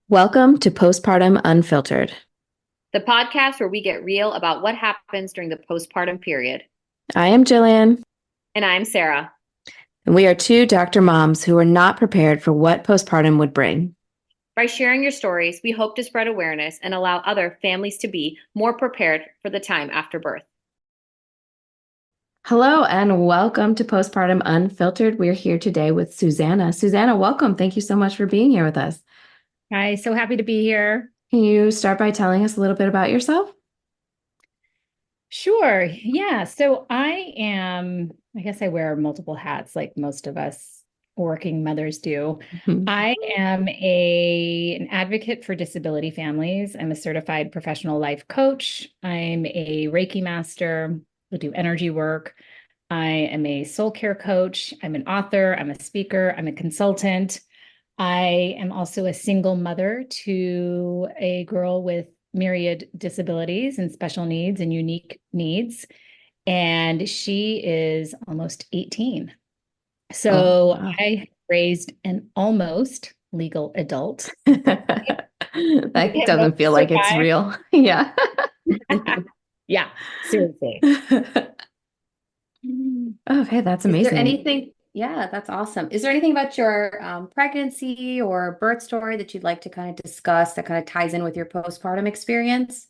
Welcome to Postpartum Unfiltered. The podcast where we get real about what happens during the postpartum period. I am Jillian, And I'm Sarah. and we are two doctor moms who are not prepared for what postpartum would bring. By sharing your stories, we hope to spread awareness and allow other families to be more prepared for the time after birth. Hello, and welcome to Postpartum Unfiltered. We're here today with Susanna. Susanna, welcome. Thank you so much for being here with us. Hi, so happy to be here. Can you start by telling us a little bit about yourself? Sure. Yeah. I guess I wear multiple hats like most of us working mothers do. Mhm. I am an advocate for disability families. I'm a certified professional life coach. I'm a Reiki master. I do energy work. I am a soul care coach. I'm an author. I'm a speaker. I'm a consultant. I am also a single mother to a girl with myriad disabilities and special needs and unique needs. And she is almost 18. Oh, So wow. I raised an almost legal adult. That We have both doesn't feel like it's survived. real. Yeah. Yeah, seriously. Okay, that's Is there amazing. anything? Yeah, that's awesome. Is there anything about your pregnancy or birth story that you'd like to kind of discuss that kind of ties in with your postpartum experience?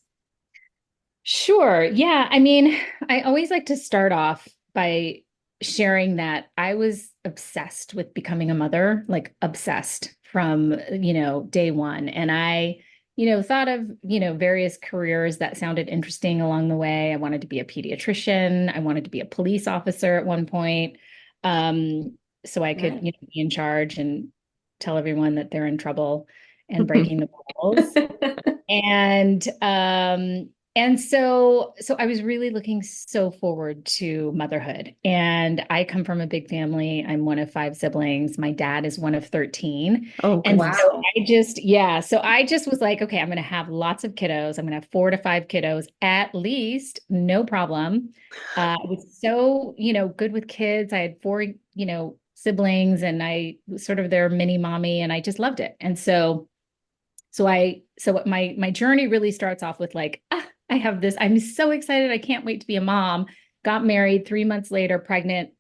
Sure. Yeah. I always like to start off by sharing that I was obsessed with becoming a mother, like obsessed from, day one. And I, thought of, various careers that sounded interesting along the way. I wanted to be a pediatrician. I wanted to be a police officer at one point. So I could, Nice. be in charge and tell everyone that they're in trouble and breaking the rules. And so I was really looking so forward to motherhood. And I come from a big family. I'm one of five siblings. My dad is one of 13. Oh, And goodness. Wow. so I just was like, okay, I'm going to have lots of kiddos. I'm going to have 4 to 5 kiddos at least, no problem. I was so, good with kids. I had four, siblings, and I was sort of their mini mommy, and I just loved it. And so my journey really starts off with like, I have this, I'm so excited. I can't wait to be a mom. Got married 3 months later, pregnant.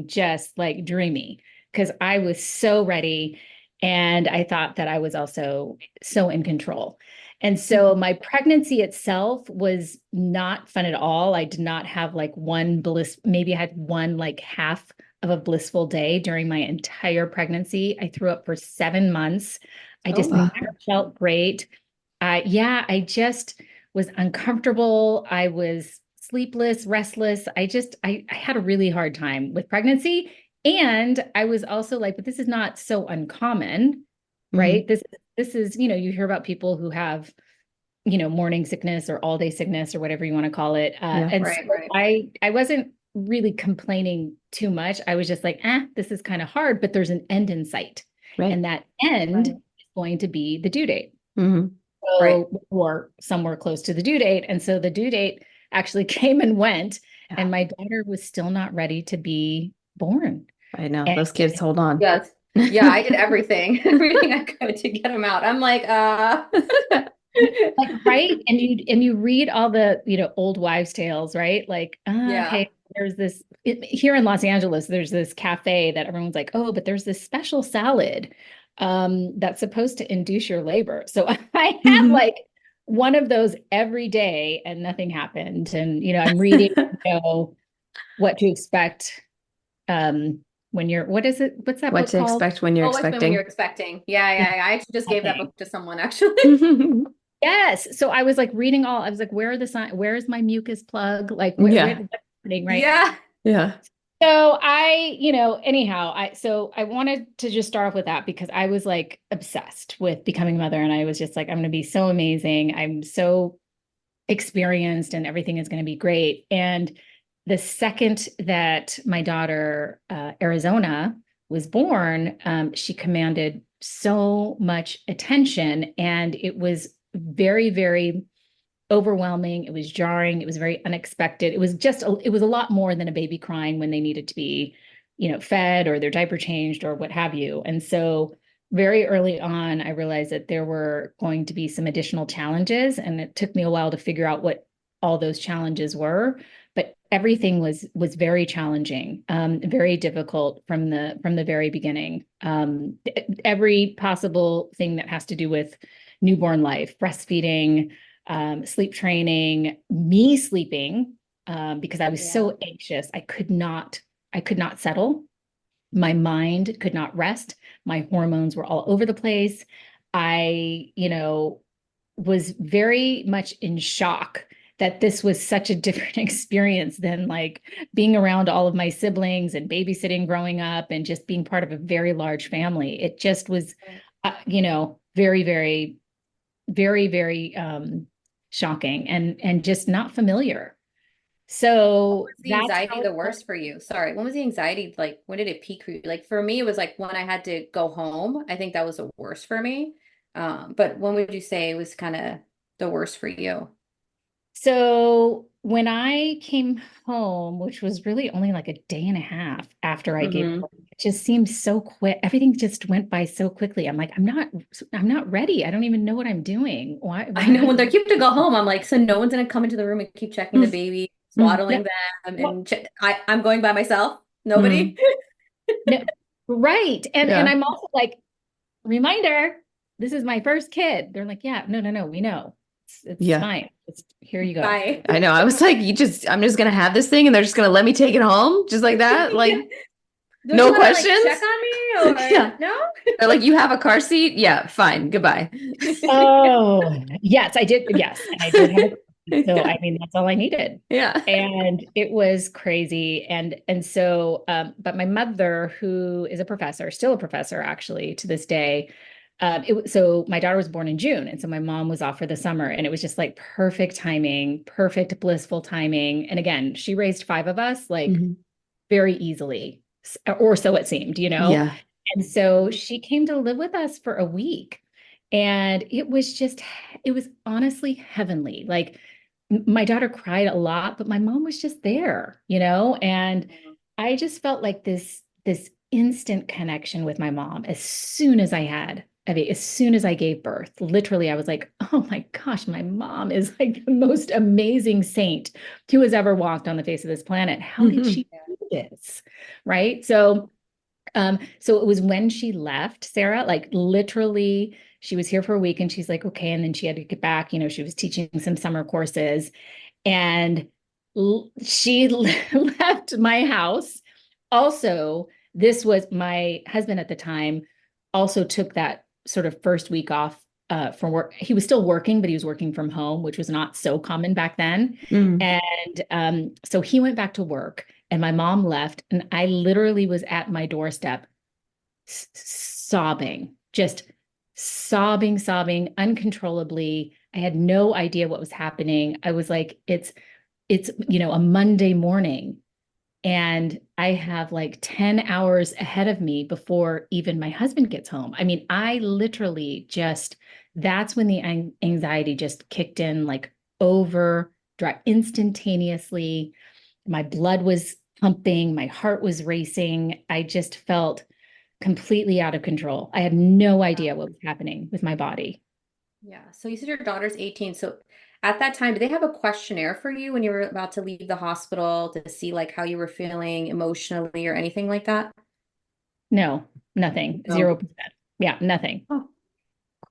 Just like dreamy because I was so ready. And I thought that I was also so in control. And so my pregnancy itself was not fun at all. I did not have like maybe I had one like half of a blissful day during my entire pregnancy. I threw up for 7 months. I Oh just my. never felt great. I just was uncomfortable. I was sleepless, restless. I had a really hard time with pregnancy. And I was also like, but this is not so uncommon, Mhm. right? This is, you hear about people who have, morning sickness or all day sickness or whatever you want to call it. Yeah. And so Right, right. I wasn't really complaining too much. I was just like, this is kind of hard, but there's an end in sight. Right. And that end Right. is going to be the due date. Mhm. Right. Or somewhere close to the due date. And so the due date actually came and went, Yeah, and my daughter was still not ready to be born. I know. And Those kids hold on. Yes. Yeah, I did everything, everything I could to get them out. I'm like, like, right. And you read all the, old wives' tales, right? Like, yeah. hey, there's this here in Los Angeles, there's this cafe that everyone's like, oh, but there's this special salad that's supposed to induce your labor. So I had Mhm. like one of those every day and nothing happened. And I'm reading, what to expect when you're what is it? What's that What book to called? expect when you're Always when you're expecting. expecting. Yeah, yeah, yeah. I actually just gave that Nothing. book to someone actually. Yes. So I was like reading I was like, where are the sign? Where is my mucus plug? Like, Yeah. what's happening, right? Yeah. Yeah. So anyhow, I wanted to just start off with that because I was like obsessed with becoming a mother, and I was just like, I'm going to be so amazing. I'm so experienced, and everything is going to be great. And the second that my daughter, Arizona, was born, she commanded so much attention, and it was very, very overwhelming. It was jarring. It was very unexpected. It was a lot more than a baby crying when they needed to be, fed or their diaper changed or what have you. And so very early on, I realized that there were going to be some additional challenges, and it took me a while to figure out what all those challenges were. But everything was very challenging, very difficult from the very beginning. Every possible thing that has to do with newborn life, breastfeeding, sleep training, me sleeping, because I was so anxious, I could not settle. My mind could not rest. My hormones were all over the place. I, was very much in shock that this was such a different experience than like being around all of my siblings and babysitting growing up and just being part of a very large family. It just was, very, very, very, very shocking and just not familiar. So Was the that's anxiety how it the worst for you? Sorry, when was the anxiety like? When did it peak for you? Like for me, it was like when I had to go home. I think that was the worst for me. But when would you say it was kind of the worst for you? So when I came home, which was really only like a day and a half after I gave Hmm. birth, it just seemed so quick. Everything just went by so quickly. I'm like, I'm not ready. I don't even know what I'm doing. I know Why? when they're cute to go home, I'm like, so no one's gonna come into the room and keep checking the Mm, baby, no, swaddling them, what? and I'm going by myself. Mm, Nobody. no, right. And Yeah. I'm also like, reminder, this is my first kid. They're like, yeah, no, we know. It's Yeah. fine. Here you go. Bye. I know. I was like, I'm just gonna have this thing and they're just gonna let me take it home just like that. Like, Don't you no want to like questions. check on me or Yeah. no? They're like, you have a car seat? Yeah, fine. Goodbye. Oh, yes, I did. Yes, and I did have a so Yeah. I mean that's all I needed. Yeah. And it was crazy. And so but my mother, who is a professor, still a professor actually to this day, so my daughter was born in June, and so my mom was off for the summer, and it was just like perfect timing, perfect blissful timing. And again, she raised five of us like Mhm. very easily, or so it seemed, Yeah. And so she came to live with us for a week. And it was honestly heavenly. Like my daughter cried a lot, but my mom was just there, And I just felt like this instant connection with my mom as soon as I gave birth. Literally, I was like, oh my gosh, my mom is like the most amazing saint who has ever walked on the face of this planet. How did Mhm. she do this? Right. So it was when she left, Sarah, like literally she was here for a week and she's like, okay. And then she had to get back, she was teaching some summer courses and she left my house. Also, this was my husband at the time also took that sort of first week off from work. He was still working, but he was working from home, which was not so common back then. Mhm. And so he went back to work and my mom left. And I literally was at my doorstep sobbing, just sobbing uncontrollably. I had no idea what was happening. I was like, it's a Monday morning and I have like 10 hours ahead of me before even my husband gets home. I mean, I literally just that's when the anxiety just kicked in like overdrive instantaneously. My blood was pumping, my heart was racing. I just felt completely out of control. I had no idea what was happening with my body. Yeah. So you said your daughter's 18. So at that time, did they have a questionnaire for you when you were about to leave the hospital to see like how you were feeling emotionally or anything like that? No, nothing, No. 0%. Yeah, nothing. Oh,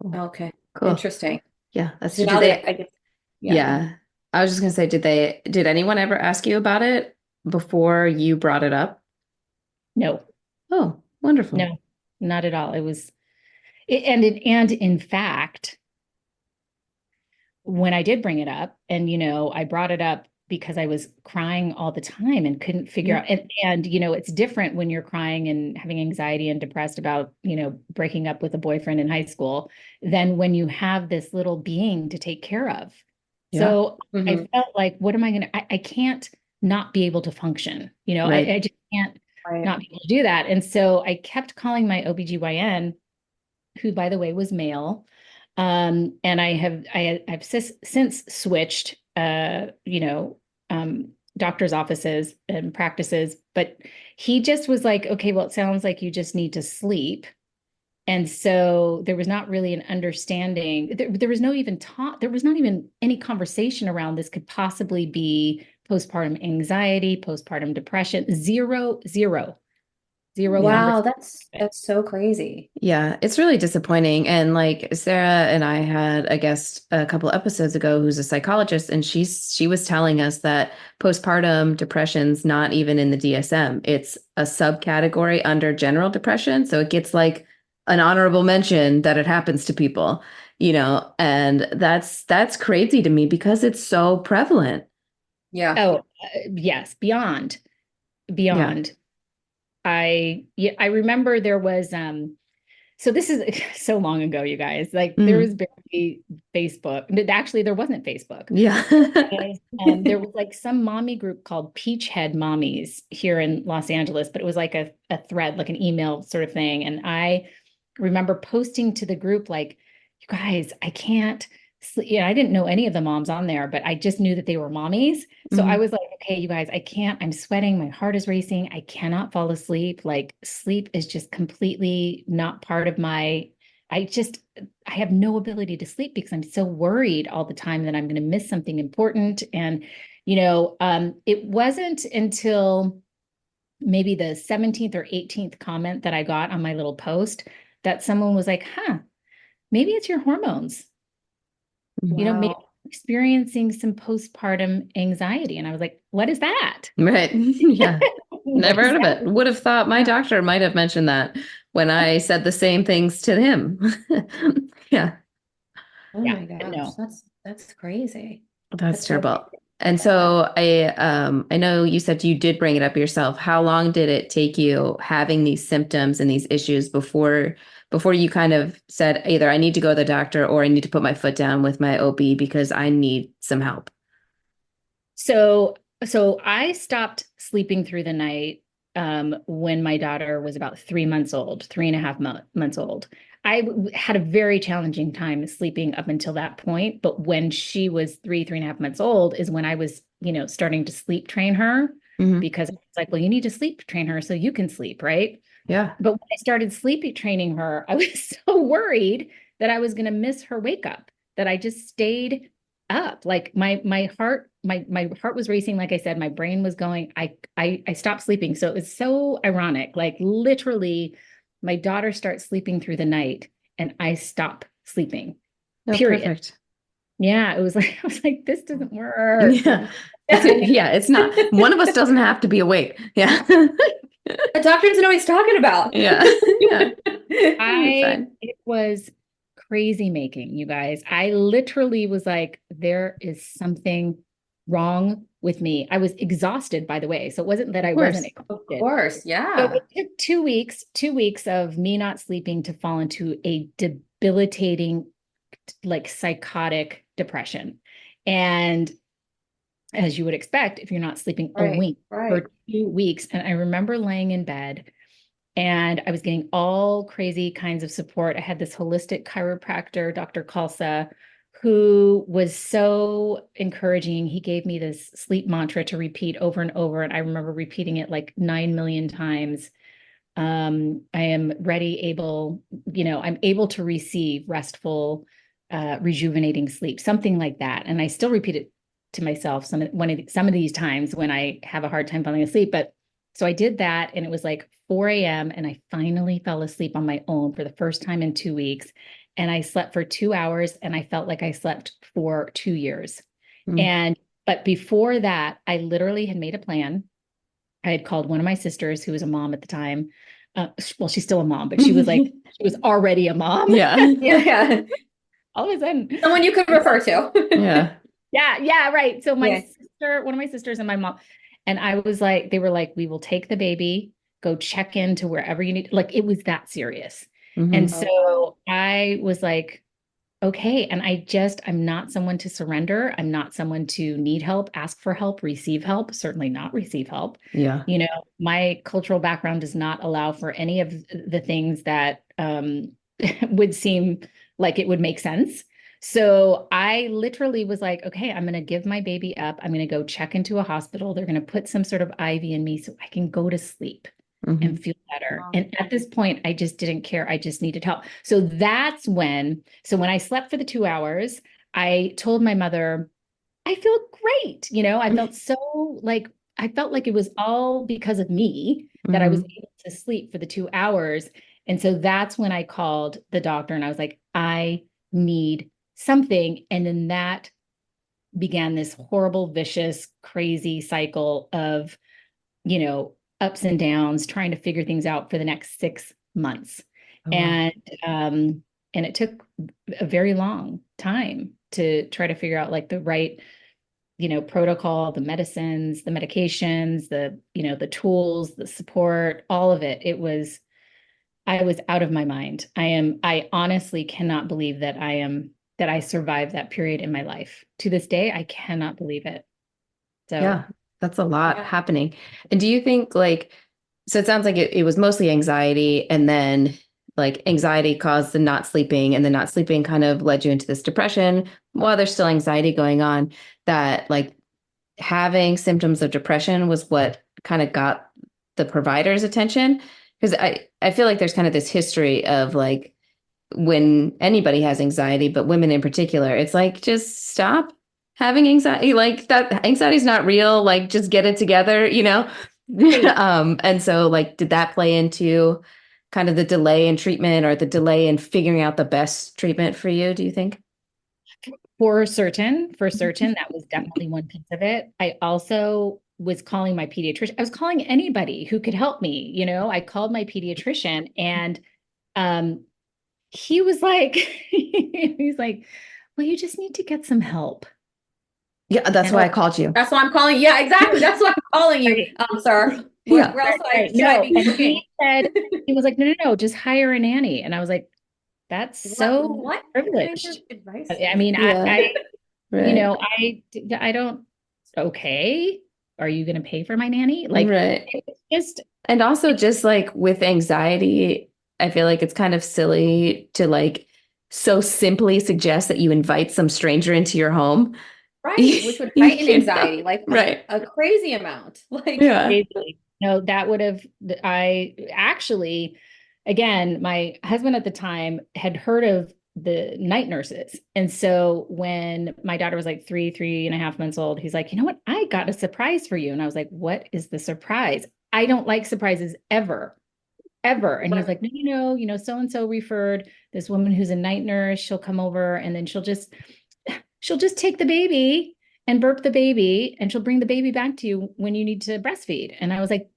cool. Okay. Cool. Interesting. Yeah. That's So did now they, they I guess, yeah. yeah. I was just gonna say, did anyone ever ask you about it before you brought it up? No, Oh, wonderful. no, not at all. And in fact, when I did bring it up, and I brought it up because I was crying all the time and couldn't figure Yeah. out, and it's different when you're crying and having anxiety and depressed about, breaking up with a boyfriend in high school than when you have this little being to take care of. Yeah. So Hmm. I felt like, what am I going to, I can't not be able to function. Right. I just can't Right. not be able to do that. And so I kept calling my OBGYN, who by the way was male. And I've since switched, doctor's offices and practices, but he just was like, okay, well, it sounds like you just need to sleep. And so there was not really an understanding. There was no even talk. There was not even any conversation around this could possibly be postpartum anxiety, postpartum depression. Zero, zero, zero Yeah. Wow, conversation. that's so crazy. Yeah, it's really disappointing. And like Sarah and I had a guest a couple episodes ago who's a psychologist, and she was telling us that postpartum depression's not even in the DSM. It's a subcategory under general depression. So it gets like an honorable mention that it happens to people, and that's crazy to me because it's so prevalent. Yeah. Oh, yes, beyond, Yeah. beyond. I remember there was so this is so long ago, you guys. Like there Mhm. was barely Facebook. Actually, there wasn't Facebook. Yeah. There was like some mommy group called Peachhead Mommies here in Los Angeles, but it was like a thread, like an email sort of thing. And I remember posting to the group, like, you guys, I can't sleep. Yeah, I didn't know any of the moms on there, but I just knew that they were mommies. So I Mhm. was like, okay, you guys, I can't, I'm sweating, my heart is racing, I cannot fall asleep. Like sleep is just completely not part of my, I just, I have no ability to sleep because I'm so worried all the time that I'm going to miss something important. And, it wasn't until maybe the 17th or 18th comment that I got on my little post that someone was like, huh, maybe it's your hormones, maybe Wow. experiencing some postpartum anxiety. And I was like, what is that? Right. Yeah. What Never is heard of that? it. Would have thought my Yeah. doctor might have mentioned that when I said the same things to him. Yeah, Oh Yeah. my But gosh, no. that's crazy. that's That's so terrible. crazy. And About that. so I know you said you did bring it up yourself. How long did it take you having these symptoms and these issues before you kind of said either I need to go to the doctor or I need to put my foot down with my OB because I need some help? So I stopped sleeping through the night when my daughter was about 3 months old, 3.5 months old. Had a very challenging time sleeping up until that point. But when she was 3.5 months old is when I was, starting to sleep train her Hmm. because it's like, well, you need to sleep train her so you can sleep, right? Yeah. But when I started sleepy training her, I was so worried that I was going to miss her wake up that I just stayed up. Like my heart, my heart was racing. Like I said, my brain was going. I stopped sleeping. So it was so ironic. Like literally, my daughter starts sleeping through the night, and I stop sleeping. No, Period. perfect. Yeah, it was like I was like, this doesn't work. Yeah. Yeah, it's not one of us doesn't have to be awake. Yeah. The doctor doesn't know what he's talking about. Yeah. Yeah. It'll be fine. It was crazy making, you guys. I literally was like, there is something wrong with me. I was exhausted, by the way. So it wasn't that Of I wasn't course. Of exhausted. course, So yeah. it took 2 weeks of me not sleeping to fall into a debilitating, like psychotic depression. And as you would expect, if you're not sleeping a Right, wink right. for 2 weeks. And I remember laying in bed and I was getting all crazy kinds of support. I had this holistic chiropractor, Dr. Kalsa, who was so encouraging. He gave me this sleep mantra to repeat over and over. And I remember repeating it like 9 million times. I am ready, able, I'm able to receive restful, rejuvenating sleep, something like that. And I still repeat it to myself some of these times when I have a hard time falling asleep. But so I did that, and it was like 4 a.m. and I finally fell asleep on my own for the first time in 2 weeks. And I slept for 2 hours, and I felt like I slept for 2 years. Mm. And but before that, I literally had made a plan. I had called one of my sisters who was a mom at the time. Well, she's still a mom, but she was like, she was already a mom. Yeah. Yeah, yeah. All of a sudden. Someone you could refer to. Yeah. Yeah, right. So Yeah. one of my sisters and my mom, and I was like, they were like, we will take the baby, go check into wherever you need. Like it was that serious. And Hmm. Oh, wow. so I was like, okay. And I'm not someone to surrender. I'm not someone to need help, ask for help, receive help, certainly not receive help. Yeah. My cultural background does not allow for any of the things that would seem like it would make sense. So I literally was like, okay, I'm going to give my baby up. I'm going to go check into a hospital. They're going to put some sort of IV in me so I can go to sleep. and feel better. And at this point, I just didn't care. I just needed help. So that's when I slept for the 2 hours, I told my mother, I feel great. I felt like it was all because of me that I was able to sleep for the 2 hours. And so that's when I called the doctor and I was like, I need something. And then that began this horrible, vicious, crazy cycle of, ups and downs, trying to figure things out for the next 6 months. Oh, wow. And it took a very long time to try to figure out like the right, protocol, the medicines, the medications, the tools, the support, all of it. I was out of my mind. I honestly cannot believe that I survived that period in my life. To this day, I cannot believe it. So yeah, that's a lot happening. And do you think so it sounds like it was mostly anxiety, and then like anxiety caused the not sleeping, and the not sleeping kind of led you into this depression while there's still anxiety going on, that like having symptoms of depression was what kind of got the provider's attention? Because I feel like there's kind of this history of like when anybody has anxiety, but women in particular, it's like, just stop having anxiety. Like that anxiety is not real. Like just get it together, and so like, did that play into kind of the delay in treatment or the delay in figuring out the best treatment for you, do you think? for certain, that was definitely one piece of it. I also was calling my pediatrician. I was calling anybody who could help me. I called my pediatrician and he was like, he's like, well, you just need to get some help. Yeah, that's why I called you. That's why I'm calling. Yeah, exactly. That's why I'm calling you. Sir. Yeah. Where else Right. should I be No, and looking? he was like, no, just hire a nanny. And I was like, that's so What privileged. kind of advice? I mean, Yeah. right. I don't, okay. Are you going to pay for my nanny? Like, right. it's just, And also just like with anxiety, I feel like it's kind of silly to like so simply suggest that you invite some stranger into your home. Right, which would heighten anxiety, like right. a crazy amount. Like, Yeah. no, that would have, I actually, again, my husband at the time had heard of the night nurses. And so when my daughter was like 3.5 months old, he's like, you know what? I got a surprise for you. And I was like, what is the surprise? I don't like surprises ever. And he's like, no, so-and-so referred this woman who's a night nurse. She'll come over and then she'll just take the baby and burp the baby and she'll bring the baby back to you when you need to breastfeed. And I was like,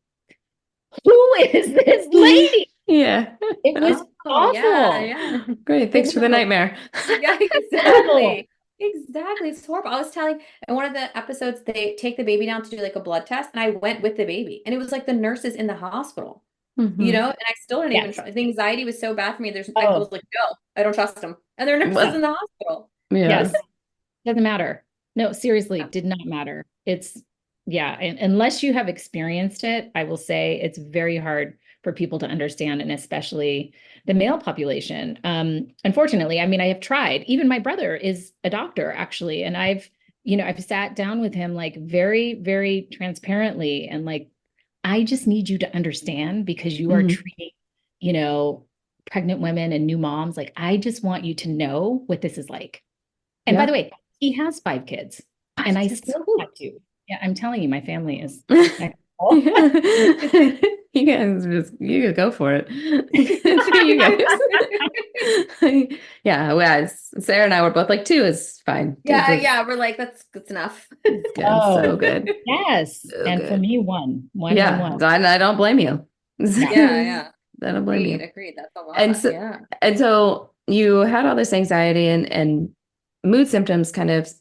who is this lady? Yeah. It was awful. Yeah. Great. Thanks for the nightmare. Yeah, exactly. Exactly. It's horrible. I was telling in one of the episodes, they take the baby down to do like a blood test, and I went with the baby, and it was like the nurses in the hospital, and I still didn't even trust. The anxiety was so bad for me. I was like, no, I don't trust them. And they're nurses in the hospital. Yes. Doesn't matter. No, seriously, did not matter. It's, and unless you have experienced it, I will say it's very hard for people to understand, and especially the male population. Unfortunately, I mean, I have tried. Even my brother is a doctor, actually, and I've sat down with him like very, very transparently and like, I just need you to understand because you are treating, pregnant women and new moms. Like, I just want you to know what this is like. And by the way, he has 5 kids, and I still have to. Yeah, I'm telling you, my family is. You guys you go for it. You guys. Yeah, Sarah and I were both like 2 is fine. Yeah, we're like that's enough. It's good. So good. Yes, so and good. For me, one. Yeah, I don't blame you. Yeah. I don't blame you. Agreed. That's a lot. And so you had all this anxiety and mood symptoms kind of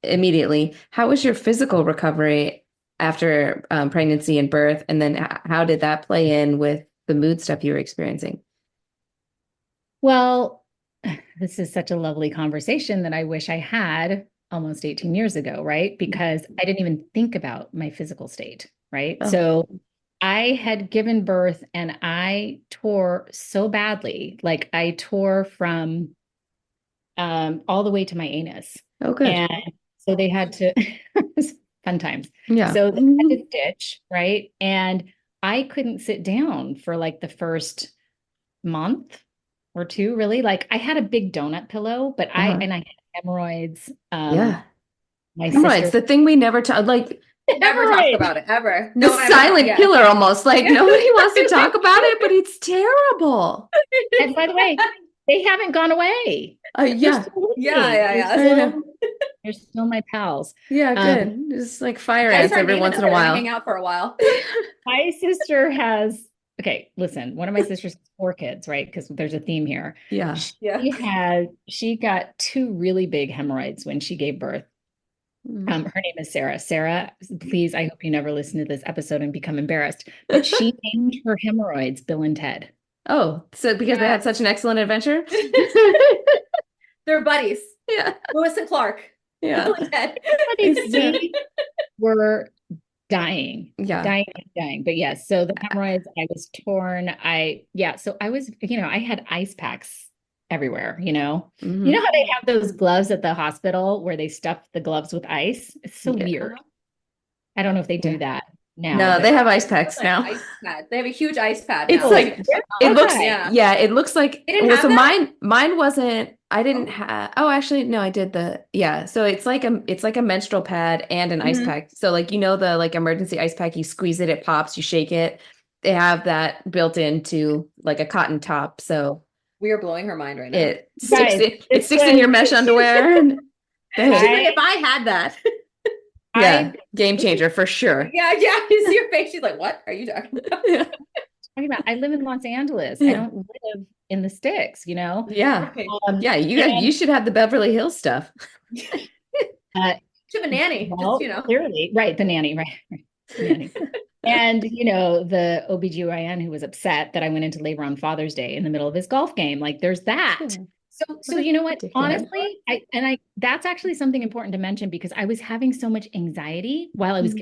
immediately. How was your physical recovery after pregnancy and birth? And then how did that play in with the mood stuff you were experiencing? Well, this is such a lovely conversation that I wish I had almost 18 years ago, right? Because I didn't even think about my physical state, right? Oh. So I had given birth and I tore so badly. Like I tore from all the way to my anus. Oh, good. And so they had to, fun times. Yeah. So they had to stitch, right? And I couldn't sit down for like the first month or two, really. Like I had a big donut pillow, but I had hemorrhoids. Yeah. My Hemorrhoids, sister the thing we never talk, like Never talked hemorrhoids. about it ever. the No one ever silent yeah. killer almost. Like nobody wants to talk about it, but it's terrible. And by the way, they haven't gone away. Yeah. They're still with me. Yeah. They're still my pals. Yeah, good. Just like fire Guys ants start every naming once in a them, we're gonna while. hang out for a while. My sister has, okay, listen, one of my sisters has 4 kids, right? Because there's a theme here. Yeah. She got 2 really big hemorrhoids when she gave birth. Her name is Sarah. Sarah, please, I hope you never listen to this episode and become embarrassed. But she named her hemorrhoids Bill and Ted. Oh, so because they had such an excellent adventure? They're buddies. Yeah. Lewis and Clark. Yeah. Bill and Ted. They were dying. Yeah. Dying. But yes, so the hemorrhoids, I was torn. So I was, I had ice packs everywhere, You know how they have those gloves at the hospital where they stuff the gloves with ice? It's so weird. I don't know if they do that now. No, they have ice packs Like now. ice pad. They have a huge ice pad It's now. like it looks Yeah. it looks like They didn't have so that? mine wasn't I didn't have actually no I did so it's like a menstrual pad and an ice pack. So like the like emergency ice pack, you squeeze it pops, you shake it. They have that built into like a cotton top, so We are blowing her mind right now. it sticks in your mesh underwear and She's like, if I had that. Game changer for sure. Yeah. You see your face. She's like, what are you talking about? I live in Los Angeles. I don't live in the sticks, Yeah. You should have the Beverly Hills stuff. You have a nanny. Well, clearly, right, the nanny, right. Nanny. And, the OBGYN who was upset that I went into labor on Father's Day in the middle of his golf game. Like there's that. So you know what, honestly, that's actually something important to mention because I was having so much anxiety while I was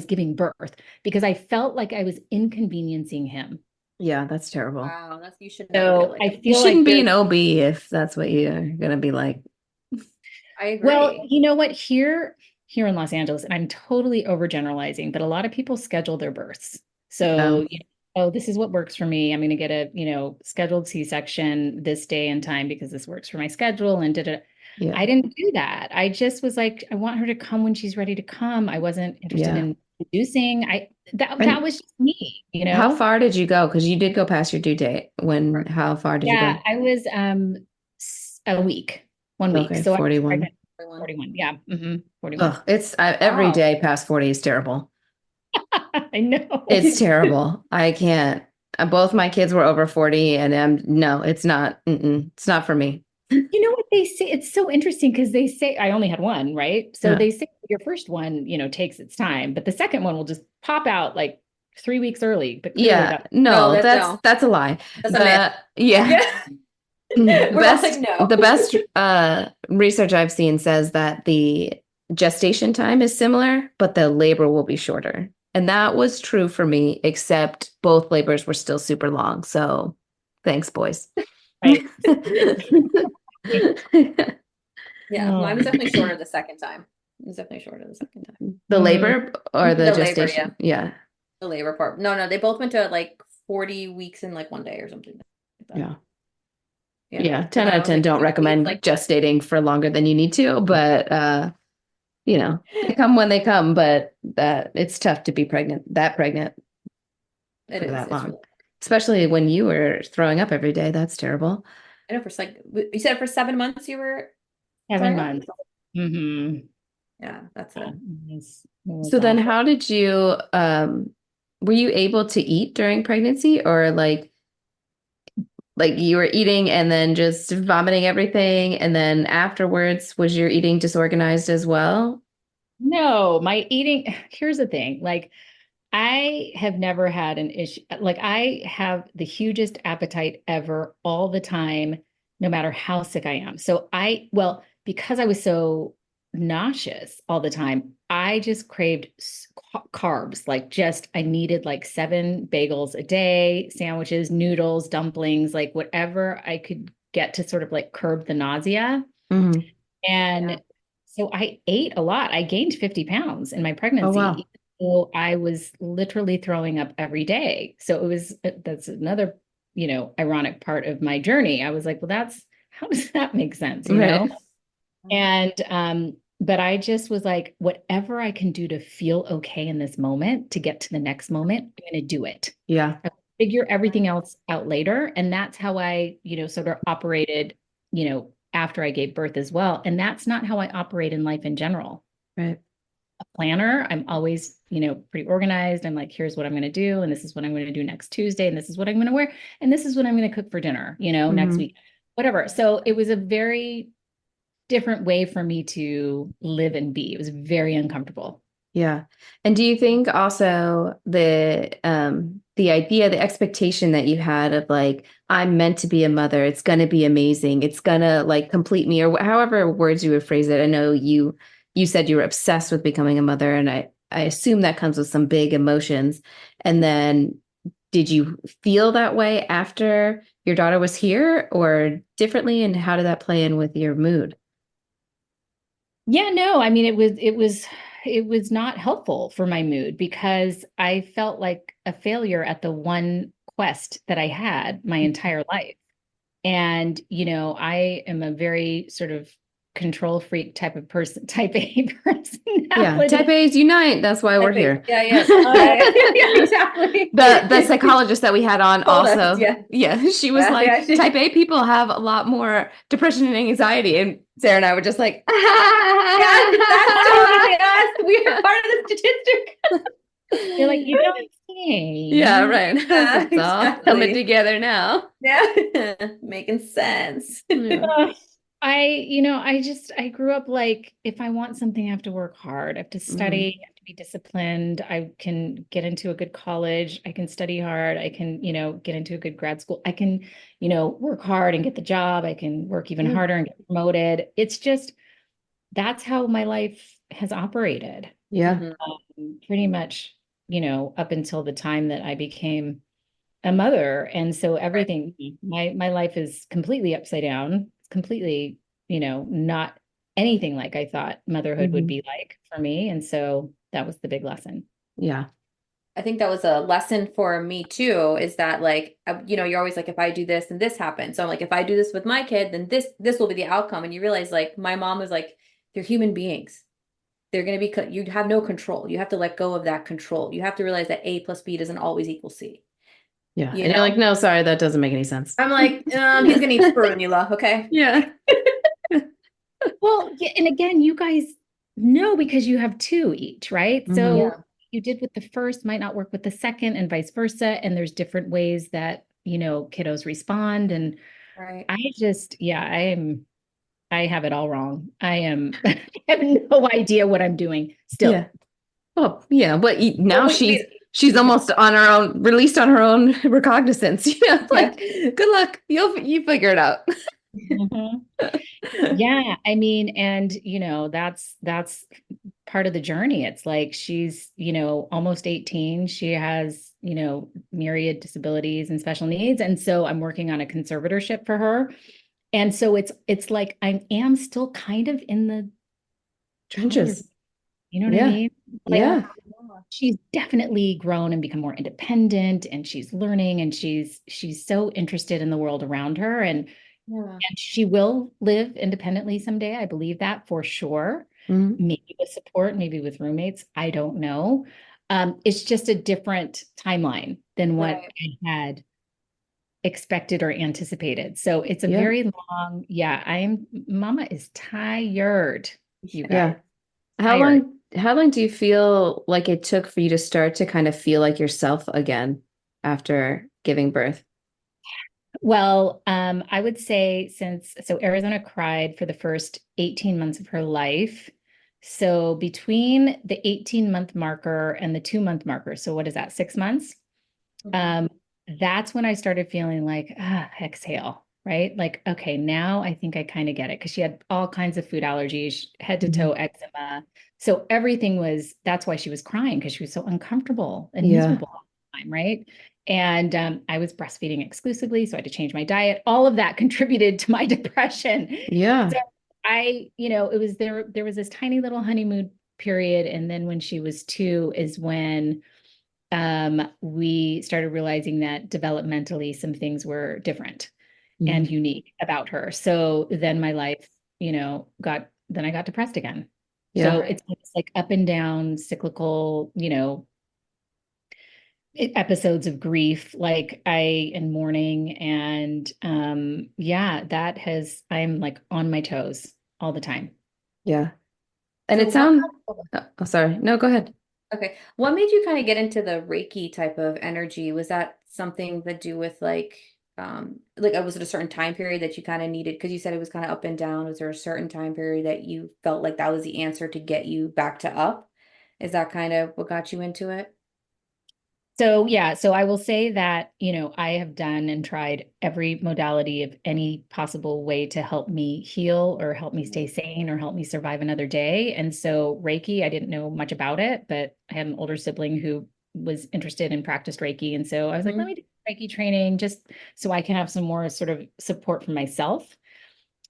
giving birth because I felt like I was inconveniencing him. Yeah, that's terrible. Wow, you should So I feel you shouldn't be an OB if that's what you're gonna be like. I agree. Well, you know what, here in Los Angeles, and I'm totally overgeneralizing, but a lot of people schedule their births. So, this is what works for me. I'm going to get a, scheduled C-section this day and time because this works for my schedule. And I didn't do that. I just was like, I want her to come when she's ready to come. I wasn't interested in producing. That was just me, How far did you go? Because you did go past your due date. How far did you go? I was a week, 1 week. Okay, so 41. 41. Yeah. 41. Oh, it's every day past 40 is terrible. I know. It's terrible. I can't. Both my kids were over 40 and no, it's not. It's not for me. You know what they say? It's so interesting because they say I only had one, right? So they say your first one, takes its time, but the second one will just pop out like 3 weeks early. But that's a lie. That's a myth. The best research I've seen says that the gestation time is similar, but the labor will be shorter. And that was true for me, except both labors were still super long. So thanks, boys. Right. Mine was definitely shorter the second time. It was definitely shorter the second time. The labor or the gestation? Labor, yeah. The labor part. No, they both went to like 40 weeks in like 1 day or something like that. Yeah. 10 out of 10 don't recommend gestating for longer than you need to, but they come when they come, but that it's tough to be pregnant for that long. Really, especially when you were throwing up every day. That's terrible. I know you said for 7 months you were 7 months. Yeah, that's it. So then how did you were you able to eat during pregnancy or like you were eating and then just vomiting everything and then afterwards was your eating disorganized as well? No, my eating, here's the thing, like I have never had an issue. Like I have the hugest appetite ever all the time, no matter how sick I am. So because I was so nauseous all the time, I just craved carbs. I needed like 7 bagels a day, sandwiches, noodles, dumplings, like whatever I could get to sort of like curb the nausea. And so I ate a lot. I gained 50 pounds in my pregnancy. Oh, wow. So I was literally throwing up every day. So it was, that's another, ironic part of my journey. I was like, well, how does that make sense, Right. And, but I just was like, whatever I can do to feel okay in this moment to get to the next moment, I'm going to do it. Yeah. I'll figure everything else out later. And that's how I, sort of operated, after I gave birth as well. And that's not how I operate in life in general. Right. A planner, I'm always, pretty organized. I'm like, here's what I'm going to do. And this is what I'm going to do next Tuesday. And this is what I'm going to wear. And this is what I'm going to cook for dinner, next week, whatever. So it was a very different way for me to live and be. It was very uncomfortable. Yeah. And do you think also the idea, the expectation that you had of like, I'm meant to be a mother, it's going to be amazing, it's going to like complete me, or however words you would phrase it. I know you said you were obsessed with becoming a mother, and I assume that comes with some big emotions. And then did you feel that way after your daughter was here or differently? And how did that play in with your mood? Yeah, no, I mean, it was not helpful for my mood because I felt like a failure at the one quest that I had my entire life. And, I am a very sort of control freak type of person, type A Yeah, personality. type A's unite. That's why we're here. Yeah, yeah, exactly. The psychologist that we had on Told us, also, she was Yeah, like, yeah, she- type A people have a lot more depression and anxiety. And Sarah and I were just like, Yes, that's totally us. We are part of the statistic. You're like, you don't say. Yeah, right. Yeah, It's all exactly. coming together now. Yeah, making sense. Yeah. I grew up like, if I want something, I have to work hard. I have to study, I have to be disciplined. I can get into a good college. I can study hard. I can, get into a good grad school. I can, work hard and get the job. I can work even harder and get promoted. It's just, that's how my life has operated. Yeah. Pretty much, up until the time that I became a mother. And so everything, my life is completely upside down. It's completely, not anything like I thought motherhood would be like for me. And so that was the big lesson. Yeah. I think that was a lesson for me too, is that like, you're always like, if I do this, then this happens. So I'm like, if I do this with my kid, then this will be the outcome. And you realize like, my mom was like, they're human beings. They're going to be, you have no control. You have to let go of that control. You have to realize that A plus B doesn't always equal C. Yeah. And you're like, no, sorry, that doesn't make any sense. I'm like, he's going to eat spirulina. Okay. Yeah. Well, yeah, and again, you guys know because you have two each, right? So you did with the first might not work with the second and vice versa. And there's different ways that, kiddos respond. And I have it all wrong. I have no idea what I'm doing still. Yeah. Oh, yeah. But now she's almost on her own, released on her own recognizance. Like, good luck. You figure it out. Yeah, I mean, and that's part of the journey. It's like she's, almost 18. She has, myriad disabilities and special needs. And so I'm working on a conservatorship for her. And so it's like I am still kind of in the trenches. You know what I mean? Like, she's definitely grown and become more independent, and she's learning, and she's so interested in the world around her, and she will live independently someday. I believe that for sure. Maybe with support, maybe with roommates. I don't know. It's just a different timeline than what I had expected or anticipated. So it's a very long, mama is tired. You guys. How long do you feel like it took for you to start to kind of feel like yourself again after giving birth? Well, I would say so Arizona cried for the first 18 months of her life. So between the 18-month marker and the 2-month marker, so what is that, 6 months? That's when I started feeling like, exhale, right? Like, okay, now I think I kind of get it. Cause she had all kinds of food allergies, head to toe eczema. So that's why she was crying, because she was so uncomfortable and miserable all the time, right? And I was breastfeeding exclusively, so I had to change my diet. All of that contributed to my depression. Yeah. So it was there was this tiny little honeymoon period. And then when she was 2 is when we started realizing that developmentally some things were different and unique about her. So then my life, then I got depressed again. Yeah. So it's like up and down, cyclical, episodes of grief, like and mourning. And I'm like on my toes all the time. Yeah. And So it sounds, oh, sorry. No, go ahead. Okay. What made you kind of get into the Reiki type of energy? Was that something to do with was it a certain time period that you kind of needed? Because you said it was kind of up and down. Was there a certain time period that you felt like that was the answer to get you back to up? Is that kind of what got you into it? So I will say that, I have done and tried every modality of any possible way to help me heal or help me stay sane or help me survive another day. And so Reiki, I didn't know much about it, but I had an older sibling who was interested and practiced Reiki. And so I was like, let me do Reiki training just so I can have some more sort of support for myself.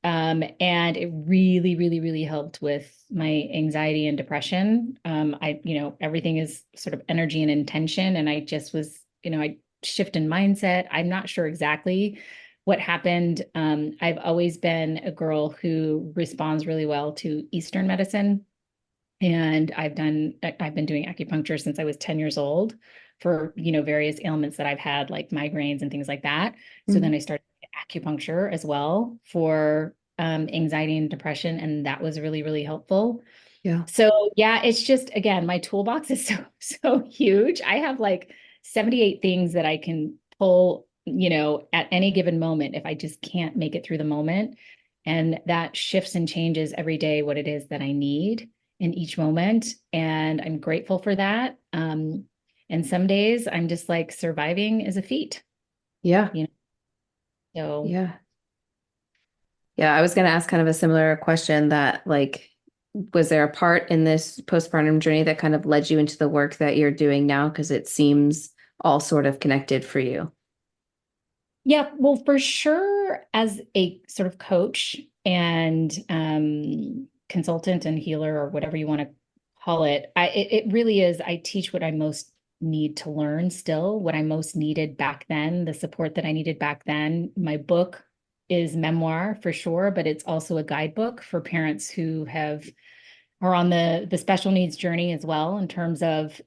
And it really, really, really helped with my anxiety and depression. Everything is sort of energy and intention. And I just was, I shift in mindset. I'm not sure exactly what happened. I've always been a girl who responds really well to Eastern medicine. And I've been doing acupuncture since I was 10 years old for, various ailments that I've had, like migraines and things like that. So then I started acupuncture as well for anxiety and depression. And that was really, really helpful. Yeah. So it's just, again, my toolbox is so huge. I have like 78 things that I can pull, at any given moment if I just can't make it through the moment. And that shifts and changes every day what it is that I need in each moment. And I'm grateful for that. And some days I'm just like surviving is a feat. Yeah. So yeah. Yeah. I was going to ask kind of a similar question that was there a part in this postpartum journey that kind of led you into the work that you're doing now? Because it seems all sort of connected for you. Yeah, well, for sure, as a sort of coach and consultant and healer or whatever you want to call it, it really is. I teach what I most need to learn still, what I most needed back then, the support that I needed back then. My book is memoir for sure, but it's also a guidebook for parents who are on the special needs journey as well, in terms of,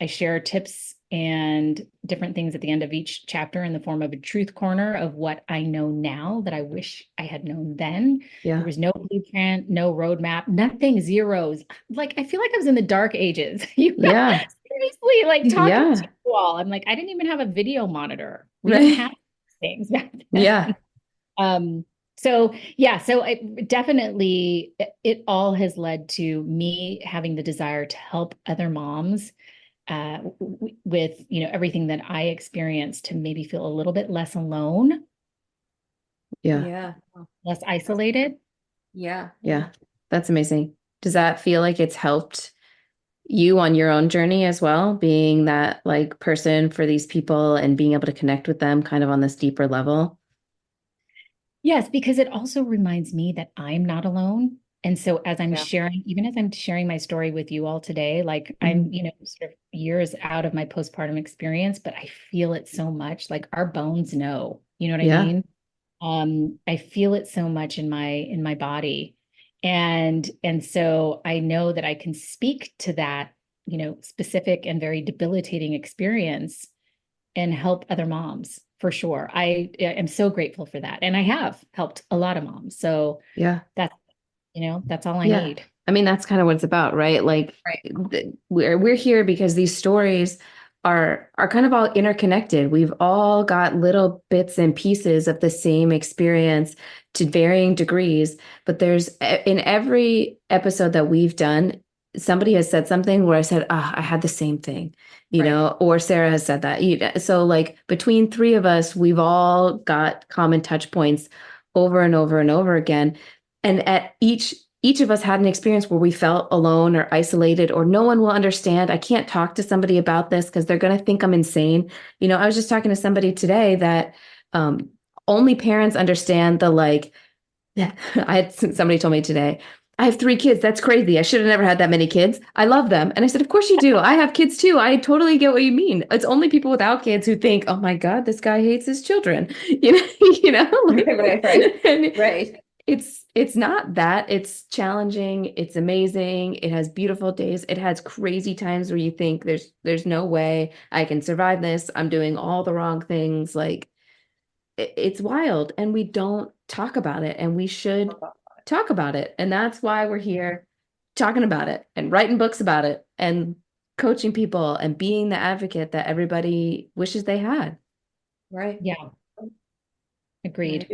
I share tips and different things at the end of each chapter in the form of a truth corner of what I know now that I wish I had known then. Yeah. There was no blueprint, no roadmap, nothing, zeros. Like, I feel like I was in the dark ages. Yeah. Seriously, like talking Yeah. to you all. I'm like, I didn't even have a video monitor. We Right. didn't have things back then. Yeah. So it definitely, it all has led to me having the desire to help other moms with, everything that I experienced, to maybe feel a little bit less alone. Yeah. Yeah. Less isolated. Yeah. Yeah. That's amazing. Does that feel like it's helped you on your own journey as well, being that person for these people and being able to connect with them kind of on this deeper level? Yes, because it also reminds me that I'm not alone. And so as I'm sharing, even as I'm sharing my story with you all today, I'm, sort of years out of my postpartum experience, but I feel it so much. Like our bones know, you know what I mean? I feel it so much in my body. And so I know that I can speak to that, specific and very debilitating experience and help other moms for sure. I am so grateful for that. And I have helped a lot of moms. So that's all I need. I mean, that's kind of what it's about, right? We're here because these stories are kind of all interconnected. We've all got little bits and pieces of the same experience to varying degrees, but there's in every episode that we've done, somebody has said something where I said, I had the same thing, or Sarah has said that. So between three of us, we've all got common touch points over and over and over again. And at each of us had an experience where we felt alone or isolated, or no one will understand. I can't talk to somebody about this because they're going to think I'm insane. I was just talking to somebody today that only parents understand I had somebody told me today, I have 3 kids. That's crazy. I should have never had that many kids. I love them. And I said, of course you do. I have kids too. I totally get what you mean. It's only people without kids who think, oh my God, this guy hates his children. Like, and Right. it's not that. It's challenging. It's amazing. It has beautiful days. It has crazy times where you think there's no way I can survive this. I'm doing all the wrong things. Like it's wild, and we don't talk about it, and we should talk about it. And that's why we're here talking about it and writing books about it and coaching people and being the advocate that everybody wishes they had. Right. Yeah. Agreed.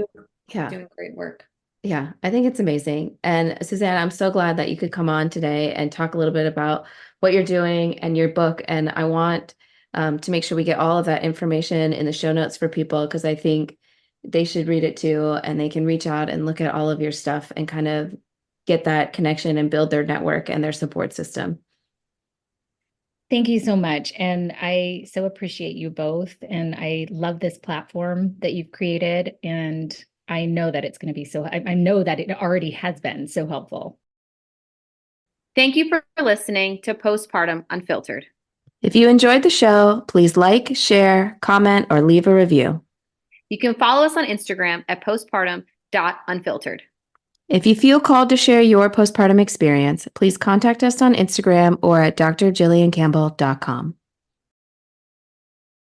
Yeah. Doing great work. Yeah, I think it's amazing. And Susanna, I'm so glad that you could come on today and talk a little bit about what you're doing and your book. And I want to make sure we get all of that information in the show notes for people, because I think they should read it too, and they can reach out and look at all of your stuff and kind of get that connection and build their network and their support system. Thank you so much. And I so appreciate you both. And I love this platform that you've created. And I know that it's going to be I know that it already has been so helpful. Thank you for listening to Postpartum Unfiltered. If you enjoyed the show, please like, share, comment, or leave a review. You can follow us on Instagram at postpartum.unfiltered. If you feel called to share your postpartum experience, please contact us on Instagram or at drjilliancampbell.com.